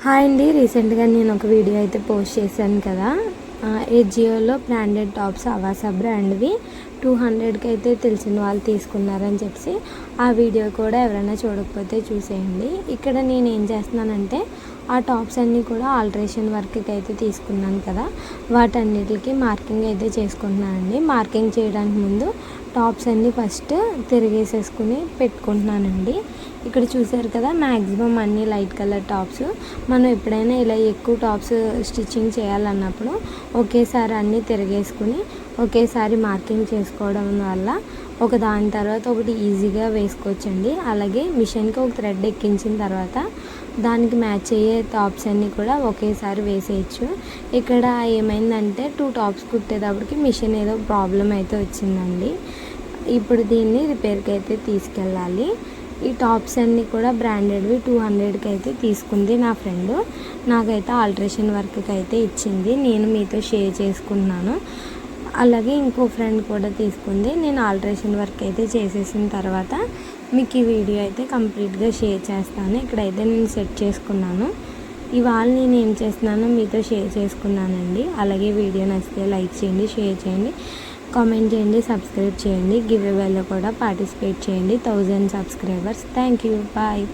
Hi అండి, రీసెంట్గా నేను ఒక వీడియో అయితే పోస్ట్ చేశాను కదా. ఏజియోలో బ్రాండెడ్ టాప్స్ అవాసా బ్రాండ్వి 200కి అయితే తెలిసిన వాళ్ళు తీసుకున్నారని చెప్పి ఆ వీడియో కూడా ఎవరైనా చూడకపోతే చూసేయండి. ఇక్కడ నేను ఏం చేస్తున్నానంటే ఆ టాప్స్ అన్నీ కూడా ఆల్టరేషన్ వర్క్కి అయితే తీసుకున్నాను కదా, వాటన్నిటికి మార్కింగ్ అయితే చేసుకుంటున్నానండి. మార్కింగ్ చేయడానికి ముందు టాప్స్ అన్నీ ఫస్ట్ తిరిగేసేసుకుని పెట్టుకుంటున్నానండి. ఇక్కడ చూసారు కదా, మ్యాక్సిమం అన్నీ లైట్ కలర్ టాప్స్. మనం ఎప్పుడైనా ఇలా ఎక్కువ టాప్స్ స్టిచ్చింగ్ చేయాలన్నప్పుడు ఒకేసారి అన్నీ తిరిగేసుకుని ఒకేసారి మార్కింగ్ చేసుకోవడం వల్ల ఒక దాని తర్వాత ఒకటి ఈజీగా వేసుకోవచ్చండి. అలాగే మిషన్కి ఒక థ్రెడ్ ఎక్కించిన తర్వాత దానికి మ్యాచ్ అయ్యే టాప్స్ అన్నీ కూడా ఒకేసారి వేసేయచ్చు. ఇక్కడ ఏమైందంటే 2 టాప్స్ కుట్టేటప్పటికి మిషన్ ఏదో ప్రాబ్లం అయితే వచ్చిందండి. ఇప్పుడు దీన్ని రిపేర్కి అయితే తీసుకెళ్ళాలి. ఈ టాప్స్ అన్నీ కూడా బ్రాండెడ్వి 200కి అయితే తీసుకుంది నా ఫ్రెండ్. నాకైతే ఆల్టరేషన్ వర్క్కి అయితే ఇచ్చింది, నేను మీతో షేర్ చేసుకున్నాను. అలాగే ఇంకో ఫ్రెండ్ కూడా తీసుకుంది. నేను ఆల్టరేషన్ వర్క్ అయితే చేసేసిన తర్వాత మీకు ఈ వీడియో అయితే కంప్లీట్గా షేర్ చేస్తాను. ఇక్కడైతే నేను సెట్ చేసుకున్నాను. ఇవాళ నేను ఏం చేస్తున్నానో మీతో షేర్ చేసుకున్నానండి. అలాగే వీడియో నచ్చితే లైక్ చేయండి, షేర్ చేయండి, కామెంట్ చేయండి, సబ్స్క్రైబ్ చేయండి. గివ్ అవేలో కూడా పార్టిసిపేట్ చేయండి. 1000 సబ్స్క్రైబర్స్. Thank you. బాయ్.